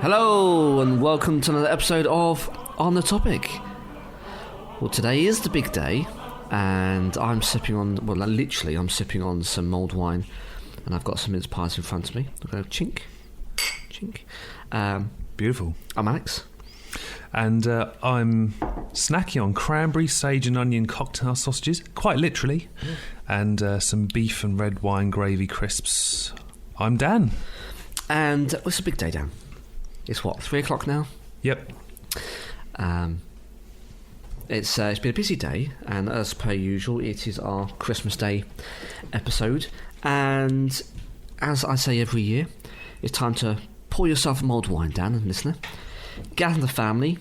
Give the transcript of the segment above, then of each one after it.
Hello and welcome to another episode of On The Topic. Well, today is the big day and I'm sipping on, well, literally I'm sipping on some mulled wine and I've got some mince pies in front of me. I'm going to chink, chink. Beautiful. I'm Alex. And I'm snacking on cranberry, sage and onion cocktail sausages, quite literally, and some beef and red wine gravy crisps. I'm Dan. And it's a big day, Dan. It's what, 3 o'clock now? Yep. It's been a busy day, and as per usual, it is our Christmas Day episode. And as I say every year, it's time to pour yourself a mulled wine, Dan and listener. Gather the family,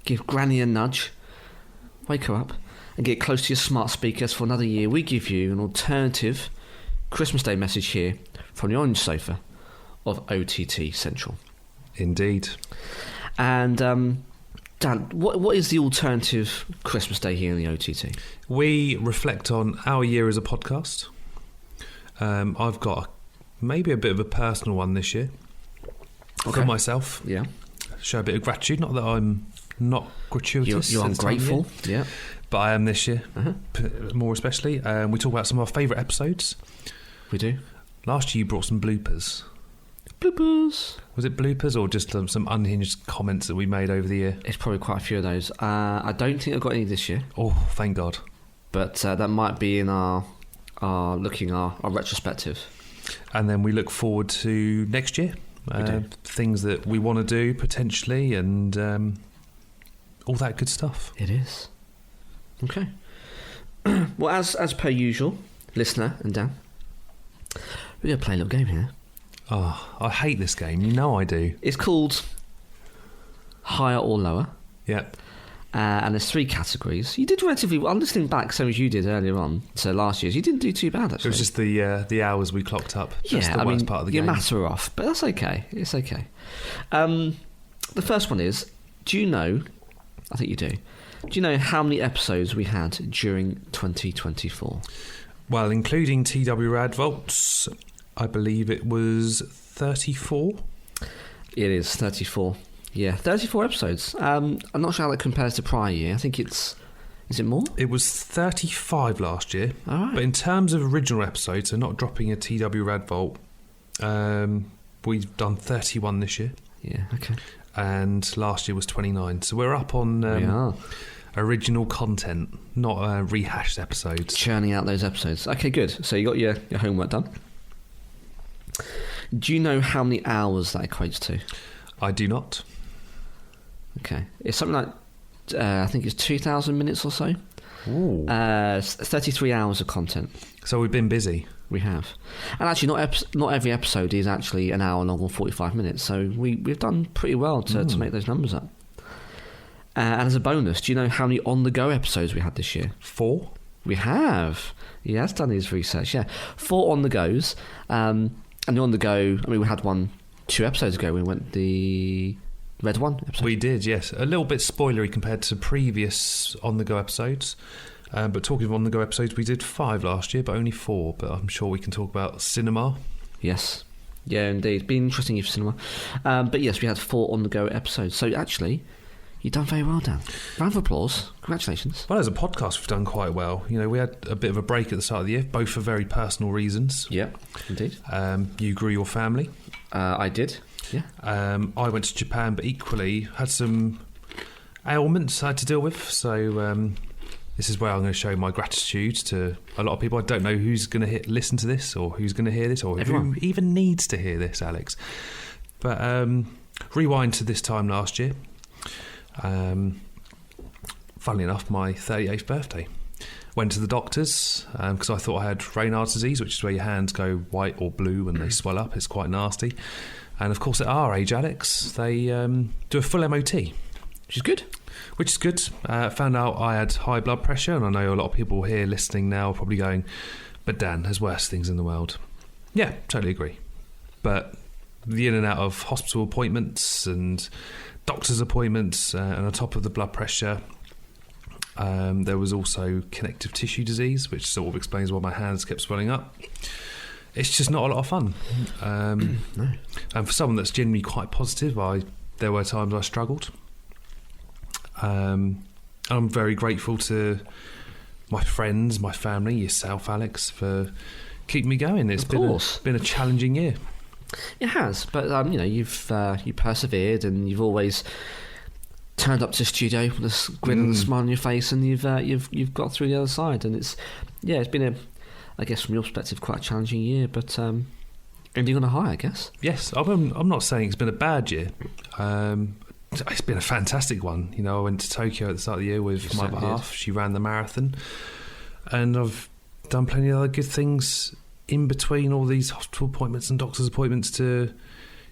give Granny a nudge, wake her up, and get close to your smart speakers for another year. We give you an alternative Christmas Day message here from the orange sofa of OTT Central. Indeed. And Dan, what is the alternative Christmas Day here in the OTT? We reflect on our year as a podcast. I've got maybe a bit of a personal one this year for myself. Yeah. Show a bit of gratitude. Not that I'm not gratuitous. You're ungrateful. Yeah. But I am this year, more especially. We talk about some of our favourite episodes. We do. Last year you brought some bloopers. Bloopers. Was it bloopers or just some unhinged comments that we made over the year? It's probably quite a few of those. I don't think I've got any this year. Oh, thank God. But that might be in our retrospective. And then we look forward to next year. Things that we want to do potentially and all that good stuff. It is. Okay. Well, as per usual, listener and Dan, we're going to play a little game here. Oh, I hate this game. You know I do. It's called Higher or Lower. Yep. And there's 3 categories. You did relatively well. I'm listening back, same as you did earlier on. So last year's, you didn't do too bad, actually. It was just the hours we clocked up. That's the worst part of the game. Your maths were off, but that's okay. It's okay. The first one is, do you know, I think you do you know how many episodes we had during 2024? Well, including TW Radvolts, I believe it was 34. It is 34. Yeah, 34 episodes. I'm not sure how that compares to prior year. I think is it more? It was 35 last year. All right. But in terms of original episodes, so not dropping a TW Radvolt, we've done 31 this year. Yeah, okay. And last year was 29. So we're up on original content, not rehashed episodes. Churning out those episodes. Okay, good. So you got your homework done. Do you know how many hours that equates to? I do not. Okay. It's something like, I think it's 2,000 minutes or so. Ooh. 33 hours of content. So we've been busy. We have. And actually, not every episode is actually an hour long or 45 minutes. So we've done pretty well to make those numbers up. And as a bonus, do you know how many on-the-go episodes we had this year? 4. We have. He has done his research, yeah. 4 on-the-goes. And the on-the-go, I mean, we had one 2 episodes ago. We went the Red One episode. We did, yes. A little bit spoilery compared to previous on-the-go episodes. But talking of on-the-go episodes, we did 5 last year, but only 4. But I'm sure we can talk about cinema. Yes. Yeah, indeed. It's been interesting for cinema. But yes, we had 4 on-the-go episodes. So actually, you've done very well, Dan. Round of applause. Congratulations. Well, as a podcast, we've done quite well. You know, we had a bit of a break at the start of the year, both for very personal reasons. Yeah, indeed. You grew your family. I did, yeah. I went to Japan, but equally had some ailments I had to deal with. So this is where I'm going to show my gratitude to a lot of people. I don't know who's going to listen to this or who's going to hear this or Everyone. who even needs to hear this, Alex. But rewind to this time last year. Funnily enough, my 38th birthday. Went to the doctors because I thought I had Raynaud's disease, which is where your hands go white or blue when they swell up. It's quite nasty. And of course, at our age, Alex, they do a full MOT. Which is good. Which is good. Found out I had high blood pressure, and I know a lot of people here listening now are probably going, but Dan, there's worse things in the world. Yeah, totally agree. But the in and out of hospital appointments and doctor's appointments, and on top of the blood pressure, there was also connective tissue disease, which sort of explains why my hands kept swelling up. It's just not a lot of fun. No. And for someone that's generally quite positive, I there were times I struggled. I'm very grateful to my friends, my family, yourself, Alex, for keeping me going. It's been a challenging year. It has, but you've you persevered, and you've always turned up to the studio with a grin and a smile on your face, and you've got through the other side. And it's been I guess from your perspective, quite a challenging year, but ending on a high, I guess. Yes, I'm not saying it's been a bad year. It's been a fantastic one. I went to Tokyo at the start of the year with my other half. She ran the marathon, and I've done plenty of other good things in between all these hospital appointments and doctor's appointments to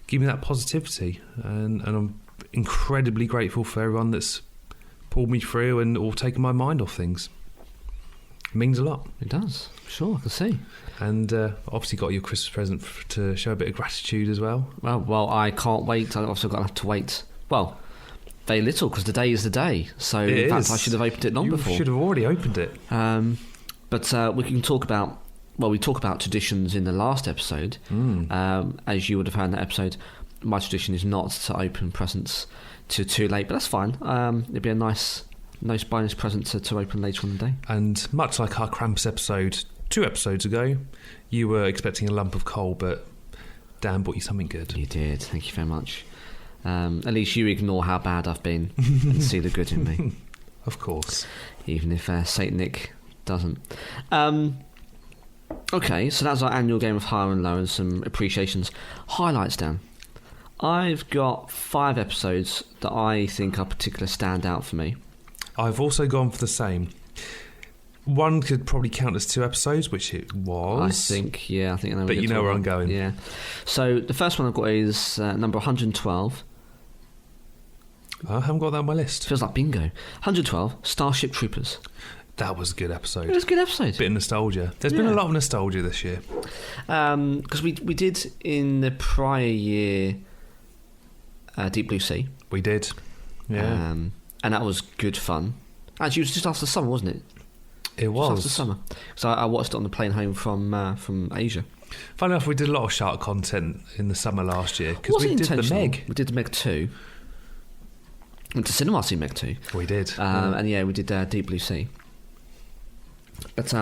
give me that positivity. And I'm incredibly grateful for everyone that's pulled me through and all taken my mind off things. It means a lot. It does. Sure, I can see. And obviously got your Christmas present to show a bit of gratitude as well. Well, I can't wait. I've also got to wait. Well, very little, because the day is the day. So in fact, I should have opened it before. You should have already opened it. But we can talk about. Well, we talk about traditions in the last episode. As you would have heard in that episode, my tradition is not to open presents too late, but that's fine. It'd be a nice bonus present to open later on in the day. And much like our Krampus episode 2 episodes ago, you were expecting a lump of coal, but Dan bought you something good. You did. Thank you very much. At least you ignore how bad I've been and see the good in me. Of course. Even if Saint Nick doesn't. Okay, so that's our annual game of high and low and some appreciations. Highlights, Dan. I've got 5 episodes that I think are particular standout for me. I've also gone for the same. One could probably count as 2 episodes, which it was. I think I know. But you know where I'm going. Yeah. So the first one I've got is number 112. I haven't got that on my list. Feels like bingo. 112, Starship Troopers. That was a good episode. It was a good episode. Bit of nostalgia. There's been a lot of nostalgia this year. Because we did in the prior year Deep Blue Sea. We did. Yeah. And that was good fun. Actually, it was just after summer, wasn't it? It was. Just after summer. So I watched it on the plane home from Asia. Funny enough, we did a lot of shark content in the summer last year. Because we did the Meg. We did the Meg 2. Went to cinema to see Meg 2. We did. And we did Deep Blue Sea. But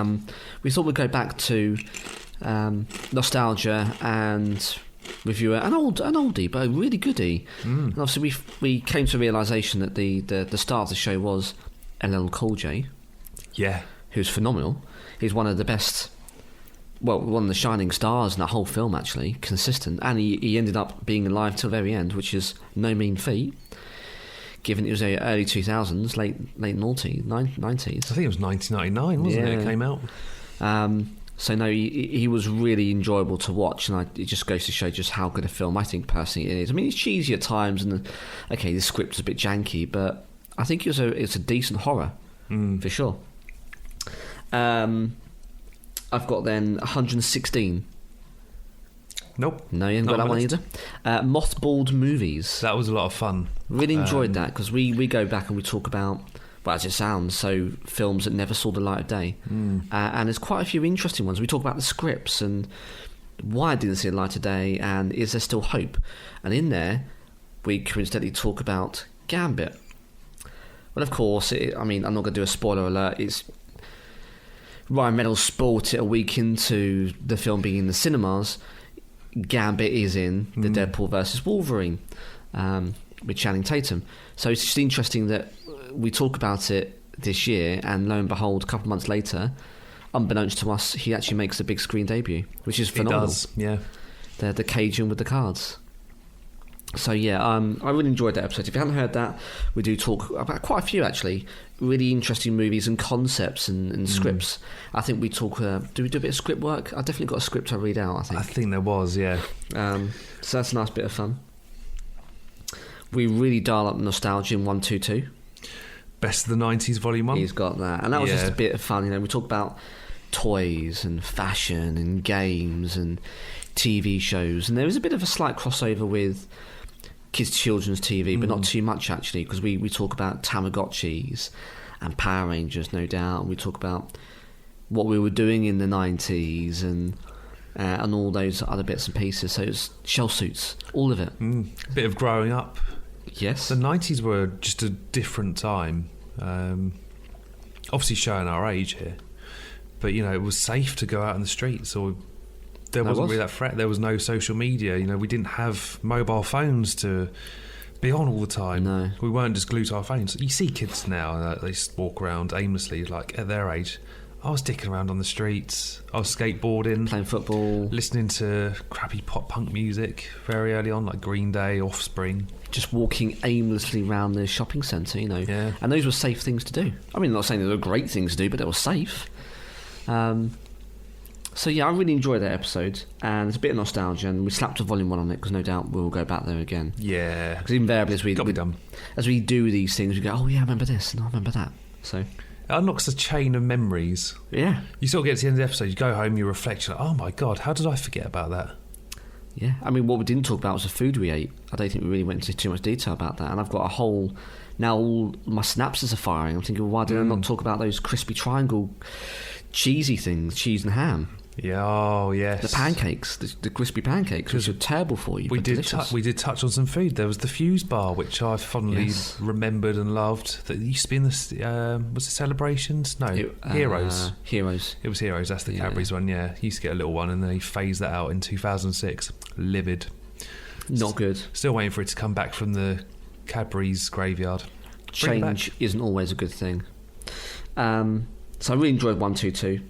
we thought we'd go back to nostalgia and review an oldie, but a really goodie. And obviously we came to a realisation that the star of the show was LL Cool J. Yeah. Who's phenomenal. He's one of the best, one of the shining stars in that whole film, actually, consistent. And he ended up being alive till the very end, which is no mean feat, given it was early 2000s, late 90s. I think it was 1999, wasn't it? It came out. So no, he was really enjoyable to watch, and it just goes to show just how good a film I think personally it is. I mean, it's cheesy at times, and the script is a bit janky, but I think it's a decent horror for sure. I've got then 116. Nope. No, you haven't got that one either. Mothballed Movies. That was a lot of fun. Really enjoyed that, because we go back and we talk about, well, as it sounds, so films that never saw the light of day. And there's quite a few interesting ones. We talk about the scripts and why it didn't see the light of day, and is there still hope? And in there, we coincidentally talk about Gambit. Well, of course, I'm not going to do a spoiler alert. It's Ryan Reynolds spoiled it a week into the film being in the cinemas. Gambit is in the Deadpool versus Wolverine with Channing Tatum. So it's just interesting that we talk about it this year, and lo and behold, a couple of months later, unbeknownst to us, he actually makes a big screen debut, which is phenomenal. He does, yeah. The Cajun with the cards. So yeah, I really enjoyed that episode. If you haven't heard that, we do talk about quite a few actually really interesting movies and concepts and scripts. I think we talk. Do we do a bit of script work? I definitely got a script I read out. I think there was, yeah. So that's a nice bit of fun. We really dial up nostalgia in 122. Best of the 90s Volume 1. He's got that, and that was just a bit of fun. We talk about toys and fashion and games and TV shows, and there was a bit of a slight crossover with kids' children's TV, but not too much actually, because we talk about Tamagotchis and Power Rangers, no doubt, and we talk about what we were doing in the 90s and all those other bits and pieces. So it's shell suits, all of it. A bit of growing up Yes. The 90s were just a different time. Obviously showing our age here. But, you know, it was safe to go out in the streets, or there wasn't really that threat. There was no social media. You know, we didn't have mobile phones to be on all the time. No. We weren't just glued to our phones. You see kids now, they just walk around aimlessly, like at their age. I was dicking around on the streets. I was skateboarding, playing football, listening to crappy pop punk music very early on, like Green Day, Offspring. Just walking aimlessly around the shopping centre, you know. Yeah. And those were safe things to do. I mean, I'm not saying they were great things to do, but they were safe. So yeah, I really enjoyed that episode, and it's a bit of nostalgia, and we slapped a volume 1 on it because no doubt we'll go back there again. Yeah. Because invariably as we do these things, we go, oh yeah, I remember this and I remember that. So it unlocks a chain of memories. Yeah. You sort of get to the end of the episode, you go home, you reflect, you're like, oh my God, how did I forget about that? Yeah. I mean, what we didn't talk about was the food we ate. I don't think we really went into too much detail about that, and I've got a whole... Now all my synapses are firing. I'm thinking, well, why did I not talk about those crispy triangle cheesy things, cheese and ham? Yeah, oh yes. The pancakes, the crispy pancakes, which are terrible for you. We but did touch on some food. There was the Fuse bar, which I fondly remembered and loved. That used to be in the was it Celebrations? No, Heroes. Heroes. It was Heroes. That's the Cadbury's one. Yeah, he used to get a little one, and then he phased that out in 2006. Livid. Not good. Still waiting for it to come back from the Cadbury's graveyard. Change isn't always a good thing. So I really enjoyed 122.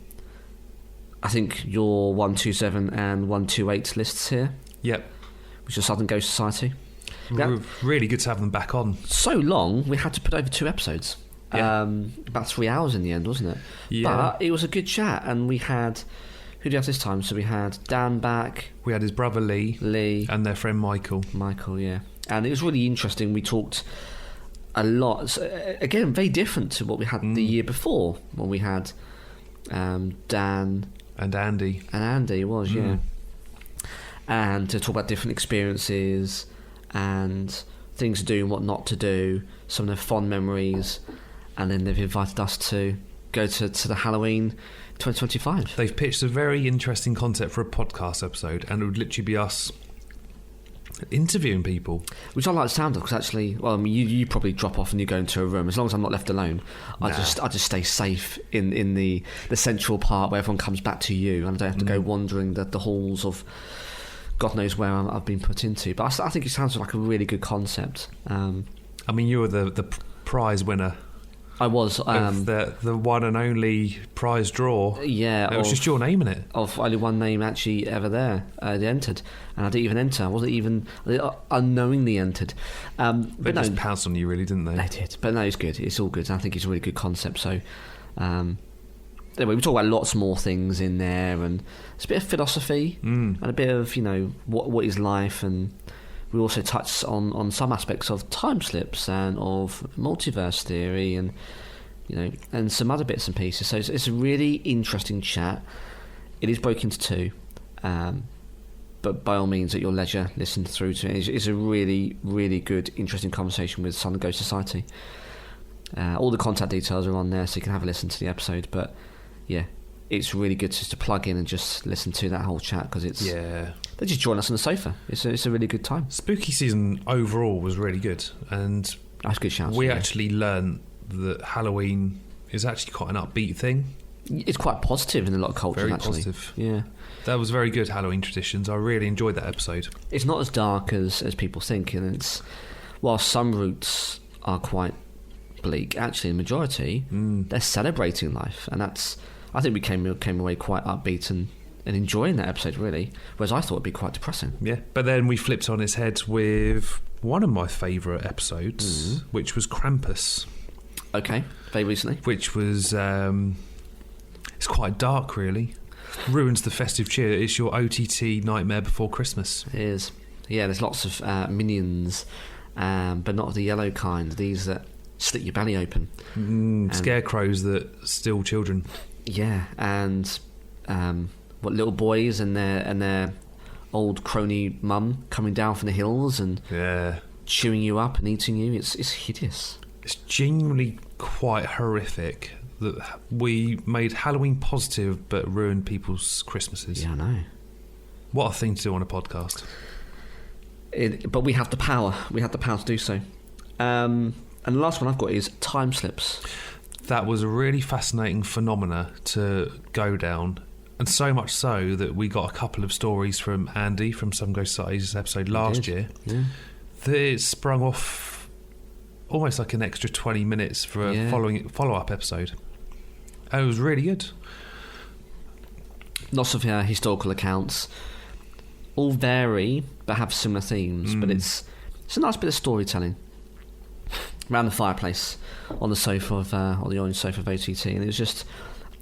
I think your 127 and 128 lists here. Yep. Which is Southern Ghost Society. Really good to have them back on. So long, we had to put over 2 episodes. Yeah. About 3 hours in the end, wasn't it? Yeah. But it was a good chat, and we had... Who did we have this time? So we had Dan back. We had his brother Lee. And their friend Michael. Yeah. And it was really interesting. We talked a lot. So, again, very different to what we had the year before, when we had Dan... And Andy. It was, yeah. And to talk about different experiences and things to do and what not to do, some of their fond memories, and then they've invited us to go to the Halloween 2025. They've pitched a very interesting concept for a podcast episode, and it would literally be us interviewing people, which I like the sound of, because actually, well, I mean, you probably drop off and you go into a room. As long as I'm not left alone, I just stay safe in the central part where everyone comes back to you, and I don't have to go wandering the halls of God knows where I've been put into. But I think it sounds like a really good concept. I mean, you were the prize winner. I was the one and only prize draw. Yeah, it was just your name in it. Of only one name actually ever there. They entered, and I didn't even enter. I wasn't even unknowingly entered. They just pounced on you, really, didn't they? They did, but no, it's good. It's all good. I think it's a really good concept. So, anyway, we talk about lots more things in there, and it's a bit of philosophy and a bit of what is life, and we also touch on some aspects of time slips and of multiverse theory, and and some other bits and pieces. So it's a really interesting chat. It is broken into 2, but by all means, at your leisure, listen through to it. It's a really, really good, interesting conversation with Southern Ghost Society. All the contact details are on there, so you can have a listen to the episode. But yeah, it's really good just to plug in and just listen to that whole chat, because it's they just join us on the sofa. It's a really good time. Spooky season overall was really good, and that's a good shout. We actually learned that Halloween is actually quite an upbeat thing. It's quite positive in a lot of cultures. Very actually. Positive. Yeah, that was very good. Halloween traditions. I really enjoyed that episode. It's not as dark as people think, and while some routes are quite bleak, actually, the majority they're celebrating life, and that's. I think we came away quite upbeat and enjoying that episode, really, whereas I thought it'd be quite depressing. Yeah, but then we flipped on its head with one of my favourite episodes, which was Krampus. Okay, very recently. Which was it's quite dark, really. Ruins the festive cheer. It's your OTT Nightmare Before Christmas. It is. Yeah, there's lots of minions, but not the yellow kind. These that slit your belly open. Scarecrows that steal children. Yeah, and what little boys and their old crony mum coming down from the hills and chewing you up and eating you. It's hideous. It's genuinely quite horrific that we made Halloween positive but ruined people's Christmases. Yeah, I know. What a thing to do on a podcast. But we have the power. We have the power to do so. And the last one I've got is time slips. That was a really fascinating phenomena to go down, and so much so that we got a couple of stories from Andy from Some Ghost Society's episode last year. Yeah. That it sprung off almost like an extra 20 minutes for a follow-up episode. And it was really good. Lots of historical accounts. All vary, but have similar themes. But it's a nice bit of storytelling. Around the fireplace, on the sofa on the orange sofa of OTT, and it was just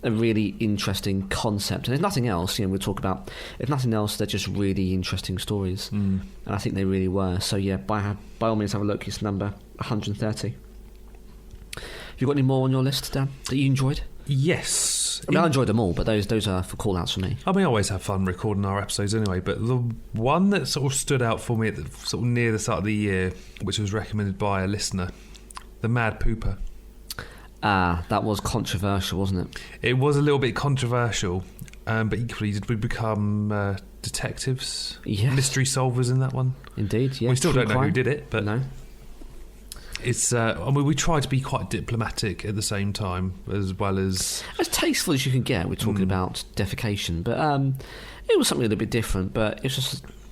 a really interesting concept. And there's nothing else, we'll talk about. If nothing else, they're just really interesting stories, and I think they really were. So yeah, by all means, have a look. It's number 130. Have you got any more on your list, Dan, that you enjoyed? Yes. I enjoyed them all, but those are for call-outs for me. I always have fun recording our episodes anyway, but the one that sort of stood out for me at sort of near the start of the year, which was recommended by a listener, The Mad Pooper. That was controversial, wasn't it? It was a little bit controversial, but equally, did we become detectives? Yes. Mystery solvers in that one? Indeed, yeah. We still don't know who did it, but... No. It's. We try to be quite diplomatic at the same time, as well as tasteful as you can get. We're talking about defecation, but it was something a little bit different. But it's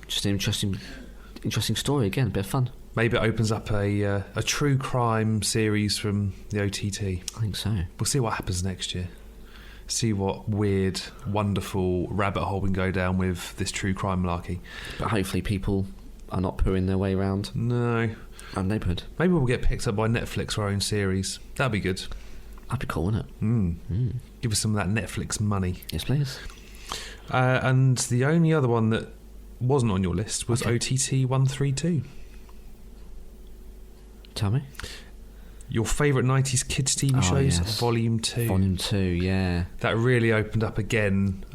just an interesting story. Again, a bit of fun. Maybe it opens up a true crime series from the OTT. I think so. We'll see what happens next year. See what weird, wonderful rabbit hole we can go down with this true crime malarkey. But hopefully, people are not pooing their way around. No. Our neighbourhood. Maybe we'll get picked up by Netflix for our own series. That'd be good. That'd be cool, wouldn't it? Give us some of that Netflix money. Yes, please. And the only other one that wasn't on your list was OTT 132. Tell me. Your favourite 90s kids TV shows, yes. Volume 2. Volume 2, yeah. That really opened up again.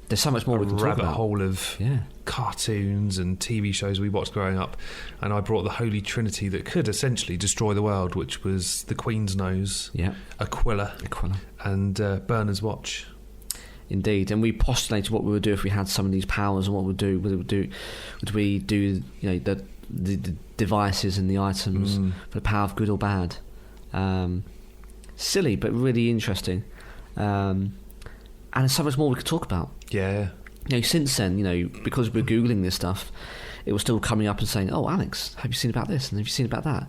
There's so much more we can talk about. A rabbit hole of cartoons and TV shows we watched growing up, and I brought the holy trinity that could essentially destroy the world, which was The Queen's Nose, Aquila, and Bernard's Watch. Indeed, and we postulated what we would do if we had some of these powers, and what we'd do. Would we do the devices and the items for the power of good or bad? Silly, but really interesting. And there's so much more we could talk about. Yeah. Since then, because we're Googling this stuff, it was still coming up and saying, "Oh, Alex, have you seen about this? And have you seen about that?"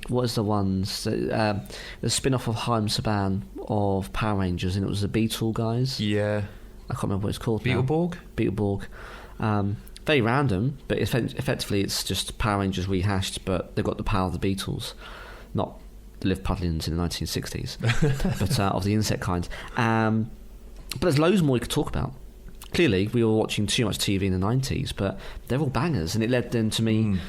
What is the ones? The spin-off of Haim Saban of Power Rangers, and it was the Beetle guys. Yeah. I can't remember what it's called. Beetleborg? Beetleborg. Very random, but effectively it's just Power Rangers rehashed, but they've got the power of the Beatles, not the Liv-Puddlins in the 1960s, but of the insect kind. But there's loads more we could talk about. Clearly, we were watching too much TV in the 90s, but they're all bangers, and it led then to me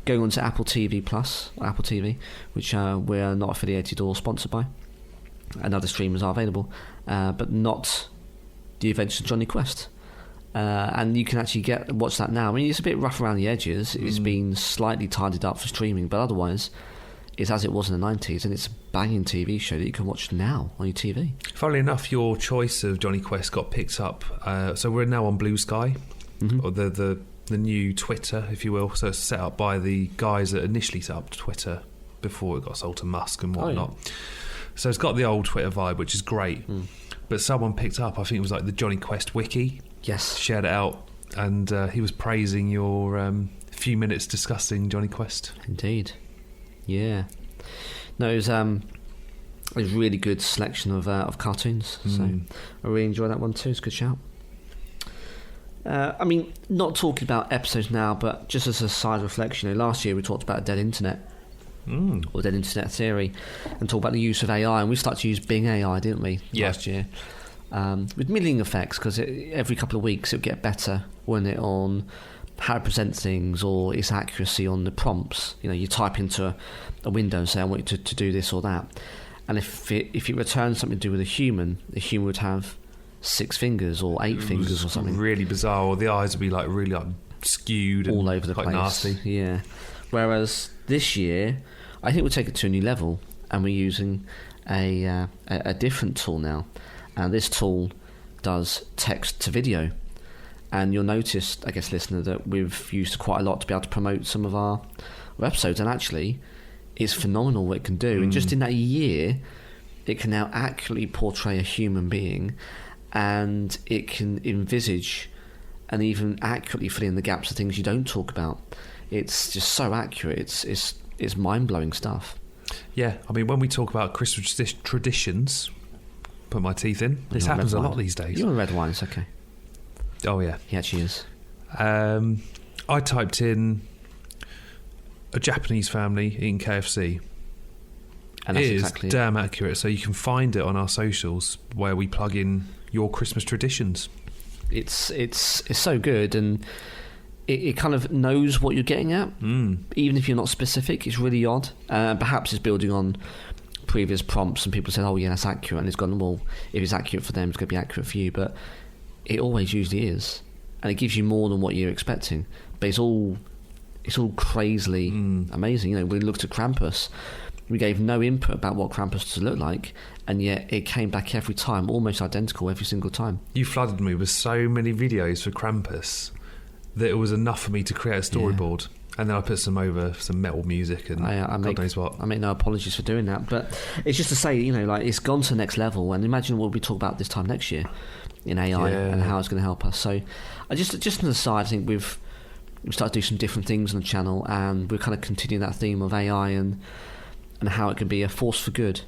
going on to Apple TV Plus, or Apple TV, which we're not affiliated or sponsored by, and other streamers are available, but not The Adventures of Johnny Quest. And you can actually watch that now. I mean, it's a bit rough around the edges. It's been slightly tidied up for streaming, but otherwise it's as it was in the 90s, and it's a banging TV show that you can watch now on your TV. Funnily enough, your choice of Johnny Quest got picked up. So we're now on Blue Sky, or the new Twitter, if you will. So it's set up by the guys that initially set up Twitter before it got sold to Musk and whatnot. So it's got the old Twitter vibe, which is great. But someone picked up, I think it was like the Johnny Quest wiki. Yes. Shared it out, and he was praising your few minutes discussing Johnny Quest. Indeed. Yeah. No, it was a really good selection of cartoons. So I really enjoyed that one too. It's a good shout. I mean, not talking about episodes now, but just as a side reflection, last year we talked about dead internet, or dead internet theory, and talked about the use of AI, and we started to use Bing AI, didn't we, last year? With middling effects, because every couple of weeks it would get better, wouldn't it, on how it presents things or its accuracy on the prompts. You type into a window and say, I want you to do this or that, and if it returns something to do with a human, the human would have 6 fingers or 8 fingers or something. Really bizarre, or the eyes would be really skewed and all over the quite place. Nasty. Yeah. Whereas this year, I think we'll take it to a new level, and we're using a different tool now. And this tool does text to video, And you'll notice, I guess, listener, that we've used quite a lot to be able to promote some of our episodes, and actually it's phenomenal what it can do. And just in that year, it can now accurately portray a human being, and it can envisage and even accurately fill in the gaps of things you don't talk about. It's just so accurate. It's mind-blowing stuff. Yeah, I mean, when we talk about Christmas traditions, put my teeth in, this happens a lot these days. You're a red wine, it's okay. Oh, yeah. He actually is. I typed in a Japanese family eating KFC. And that's it is exactly damn accurate. So you can find it on our socials where we plug in your Christmas traditions. It's so good, and it kind of knows what you're getting at, even if you're not specific. It's really odd. Perhaps it's building on previous prompts, and people said, "Oh, yeah, that's accurate," and it's gone, well, if it's accurate for them, it's going to be accurate for you. But it always usually is, and it gives you more than what you're expecting. But it's all crazily amazing. You know, we looked at Krampus. We gave no input about what Krampus to look like, and yet it came back every time, almost identical every single time. You flooded me with so many videos for Krampus that it was enough for me to create a storyboard. And then I put some metal music and God knows what. I make no apologies for doing that, but it's just to say, you know, like, it's gone to the next level, and imagine what we talk about this time next year in AI and how it's going to help us. So, just on the side, I think we've started to do some different things on the channel, and we're kind of continuing that theme of AI and how it can be a force for good.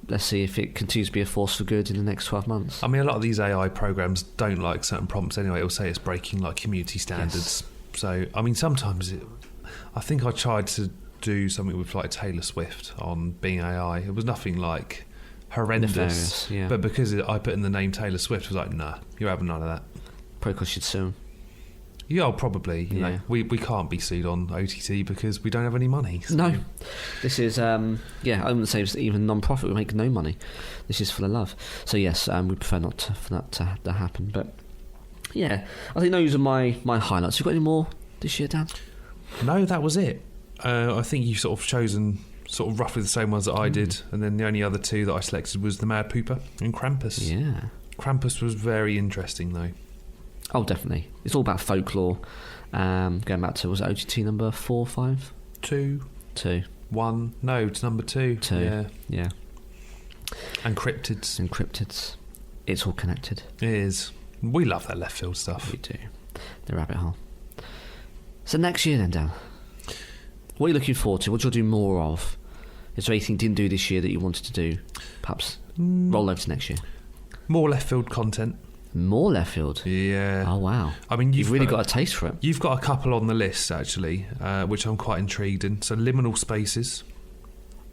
Let's see if it continues to be a force for good in the next 12 months. I mean, a lot of these AI programs don't like certain prompts anyway. It'll say it's breaking like community standards. Yes. So, I mean, sometimes I think I tried to do something with like Taylor Swift on being AI. It was nothing like horrendous. Yeah. But because I put in the name Taylor Swift, it was like, nah, you're having none of that. Probably because she'd sue him. Yeah, probably. You know, we can't be sued on OTT because we don't have any money. So. No, this is I wouldn't say it's even non-profit. We make no money. This is for the love. So yes, we prefer not for that to happen. But yeah, I think those are my highlights. You got any more this year, Dan? No, that was it. I think you've sort of chosen sort of roughly the same ones that I did, and then the only other two that I selected was the Mad Pooper and Krampus. Yeah, Krampus was very interesting though. Oh, definitely. It's all about folklore. Going back to, was it OTT number 4 or 5? 2. 1. No, it's number 2. 2. Yeah. And cryptids. It's all connected. It is. We love that left field stuff. We do. The rabbit hole. So next year then, Dan, what are you looking forward to? What do you do more of? Is there anything you didn't do this year that you wanted to do? Perhaps roll over to next year. More left field content. More left field? Yeah. Oh, wow. I mean, you've really got a taste for it. You've got a couple on the list, actually, which I'm quite intrigued in. So, liminal spaces.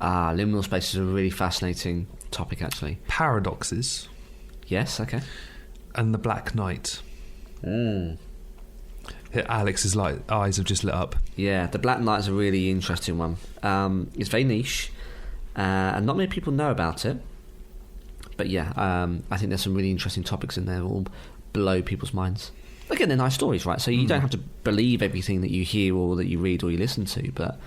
Liminal spaces are a really fascinating topic, actually. Paradoxes. Yes, okay. And the Black Knight. Alex's eyes have just lit up. Yeah, the Black Knight is a really interesting one. It's very niche, and not many people know about it. But yeah, I think there's some really interesting topics in there that will blow people's minds. Again, they're nice stories, right? So you don't have to believe everything that you hear or that you read or you listen to, but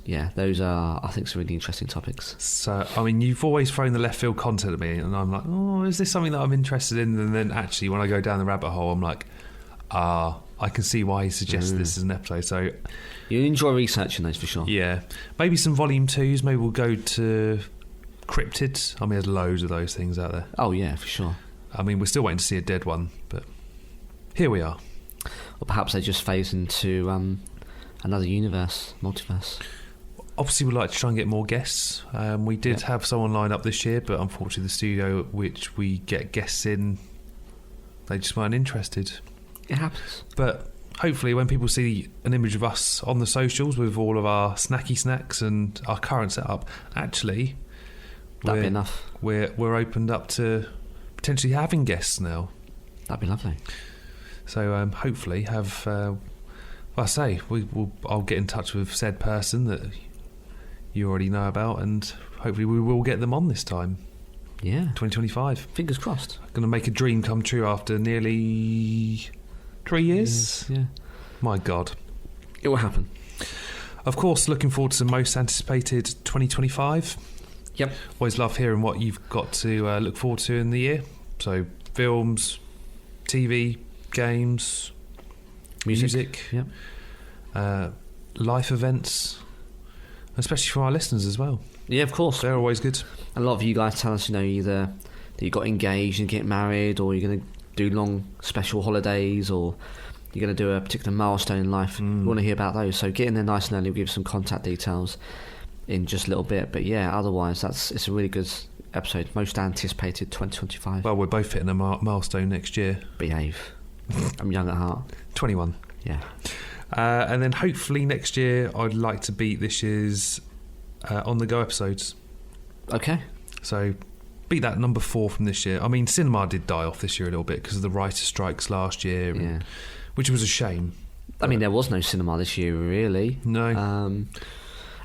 yeah, those are, I think, some really interesting topics. So, I mean, you've always thrown the left field content at me, and I'm like, oh, is this something that I'm interested in? And then actually, when I go down the rabbit hole, I'm like, I can see why he suggested this as an episode. So you enjoy researching those for sure. Yeah, maybe some volume 2s. Maybe we'll go to cryptids. I mean, there's loads of those things out there. Oh yeah, for sure. I mean, we're still waiting to see a dead one, but here we are. Or perhaps they just phase into another universe, multiverse. Obviously, we'd like to try and get more guests. We did have someone lined up this year, but unfortunately the studio at which we get guests in, they just weren't interested. It happens. But hopefully when people see an image of us on the socials with all of our snacky snacks and our current setup, actually... That'd be enough. We're opened up to potentially having guests now. That'd be lovely. So hopefully have. I'll get in touch with said person that you already know about, and hopefully we will get them on this time. Yeah, 2025. Fingers crossed. Going to make a dream come true after nearly 3 years. Yeah. My God, it will happen. Of course, looking forward to the most anticipated 2025. Yep. Always love hearing what you've got to look forward to in the year. So films, TV, games, music, life events, especially for our listeners as well. Yeah, of course. They're always good. A lot of you guys tell us, either that you got engaged and get married, or you're going to do long special holidays, or you're going to do a particular milestone in life. We want to hear about those. So get in there nice and early. We'll give you some contact details in just a little bit. But yeah, otherwise, it's a really good episode. Most anticipated 2025. Well, we're both hitting a milestone next year. Behave. I'm young at heart. 21. Yeah. And then hopefully next year, I'd like to beat this year's on-the-go episodes. Okay. So beat that number 4 from this year. I mean, cinema did die off this year a little bit because of the writer strikes last year, which was a shame. I mean, there was no cinema this year, really. No.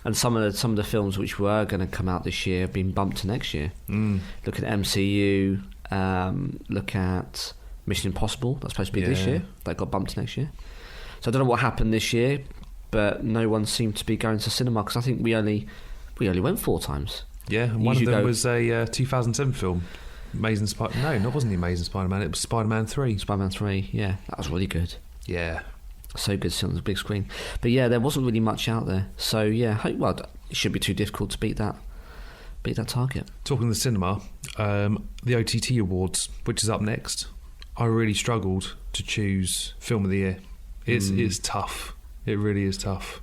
And some of the films which were going to come out this year have been bumped to next year. Look at MCU. Look at Mission Impossible. That's supposed to be this year. That got bumped to next year. So I don't know what happened this year, but no one seemed to be going to cinema because I think we only went 4 times. Yeah, and one of them was a 2007 film. Amazing Spider... No, it wasn't the Amazing Spider-Man. It was Spider-Man 3. Spider-Man 3, yeah. That was really good. Yeah. So good to see on the big screen. But yeah, there wasn't really much out there. So yeah, it shouldn't be too difficult to beat that target. Talking the cinema, the OTT Awards, which is up next, I really struggled to choose Film of the Year. It's tough. It really is tough.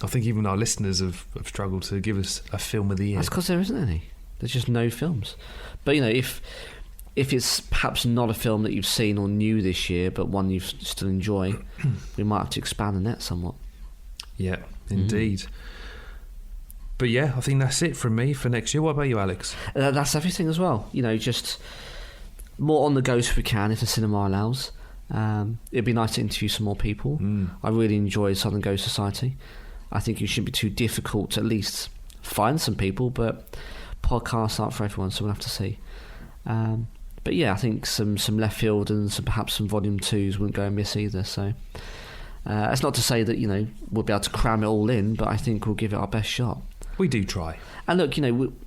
I think even our listeners have struggled to give us a Film of the Year. That's because there isn't any. There's just no films. But if it's perhaps not a film that you've seen or new this year, but one you still enjoy, we might have to expand the net somewhat. Yeah, indeed. But yeah, I think that's it from me for next year. What about you, Alex? That's everything as well. Just more on the go if we can, if the cinema allows. It'd be nice to interview some more people. I really enjoy Southern Ghost Society. I think it shouldn't be too difficult to at least find some people, but podcasts aren't for everyone, so we'll have to see. But yeah, I think some left field and perhaps some volume 2s wouldn't go amiss either. So that's not to say that we'll be able to cram it all in, but I think we'll give it our best shot. We do try. And look,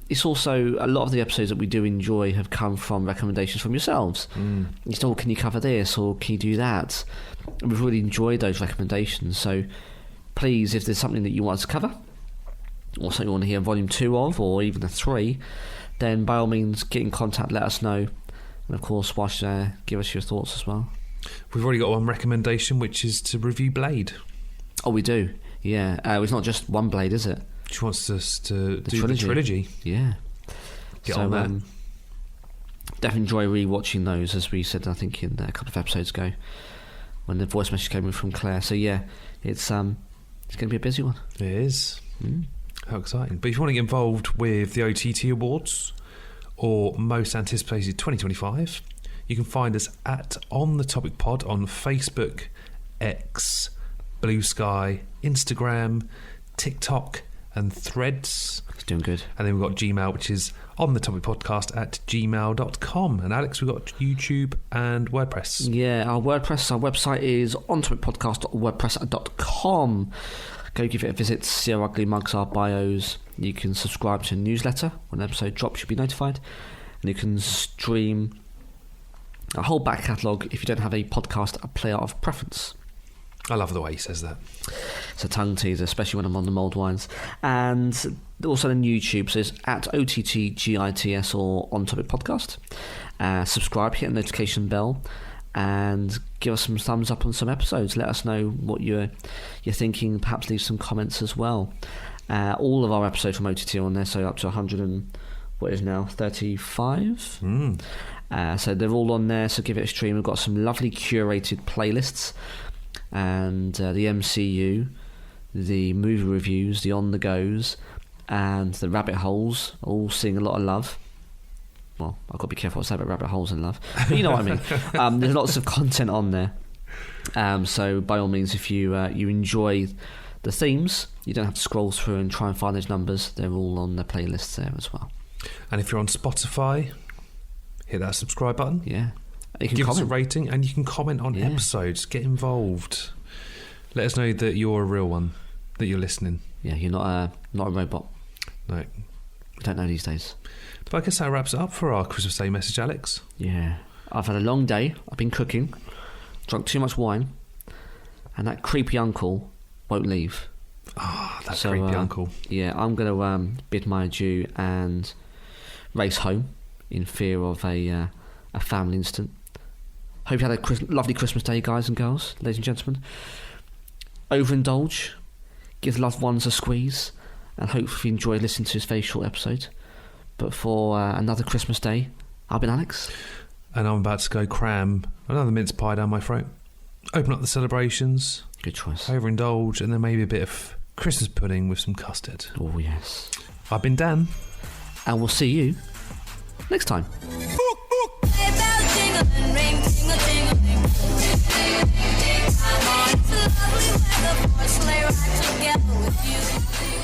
it's also a lot of the episodes that we do enjoy have come from recommendations from yourselves. You know, can you cover this or can you do that? And we've really enjoyed those recommendations. So please, if there's something that you want us to cover, or something you want to hear volume 2 of, or even a 3, then by all means get in contact, let us know. And of course, give us your thoughts as well. We've already got one recommendation, which is to review Blade. Oh, we do. Yeah. It's not just one Blade, is it? She wants us to do the trilogy. Yeah. Get on that. Definitely enjoy rewatching those, as we said, I think, in a couple of episodes ago, when the voice message came in from Claire. So yeah, it's going to be a busy one. It is. How exciting. But if you want to get involved with the OTT Awards or Most Anticipated 2025, you can find us at On The Topic Pod on Facebook, X, Blue Sky, Instagram, TikTok and Threads. It's doing good. And then we've got Gmail, which is onthetopicpodcast@gmail.com. And Alex, we've got YouTube and WordPress. Yeah, our website is ontopicpodcast.wordpress.com. Go give it a visit, see our ugly mugs, our bios. You can subscribe to a newsletter. When an episode drops, you'll be notified. And you can stream a whole back catalogue if you don't have a podcast player of preference. I love the way he says that. It's a tongue teaser, especially when I'm on the mulled wines. And also on YouTube, so it's at OTTGITS or On Topic Podcast. Subscribe, hit the notification bell, and give us some thumbs up on some episodes. Let us know what you're thinking. Perhaps leave some comments as well. All of our episodes from OTT are on there, so up to 100 and what is now 35. So they're all on there. So give it a stream. We've got some lovely curated playlists. And the MCU, the movie reviews, the on-the-goes, and the rabbit holes, all seeing a lot of love. Well, I've got to be careful what I say about rabbit holes and love, but you know what I mean. There's lots of content on there. So by all means, if you enjoy the themes, you don't have to scroll through and try and find those numbers. They're all on the playlists there as well. And if you're on Spotify, hit that subscribe button. Yeah. You can give comment. us a rating, and you can comment on episodes. Get involved. Let us know that you're a real one, that you're listening. Yeah, you're not a robot. No. We don't know these days. But I guess that wraps it up for our Christmas Day message, Alex. Yeah. I've had a long day. I've been cooking, drunk too much wine, and that creepy uncle won't leave. Ah, that creepy uncle. Yeah, I'm going to bid my adieu and race home in fear of a family incident. Hope you had a lovely Christmas day, guys and girls, ladies and gentlemen. Overindulge, give loved ones a squeeze, and hopefully enjoy listening to this very short episode. But for another Christmas day, I've been Alex. And I'm about to go cram another mince pie down my throat. Open up the celebrations. Good choice. Overindulge, and then maybe a bit of Christmas pudding with some custard. Oh, yes. I've been Dan. And we'll see you next time. It's lovely weather for a sleigh ride together with you.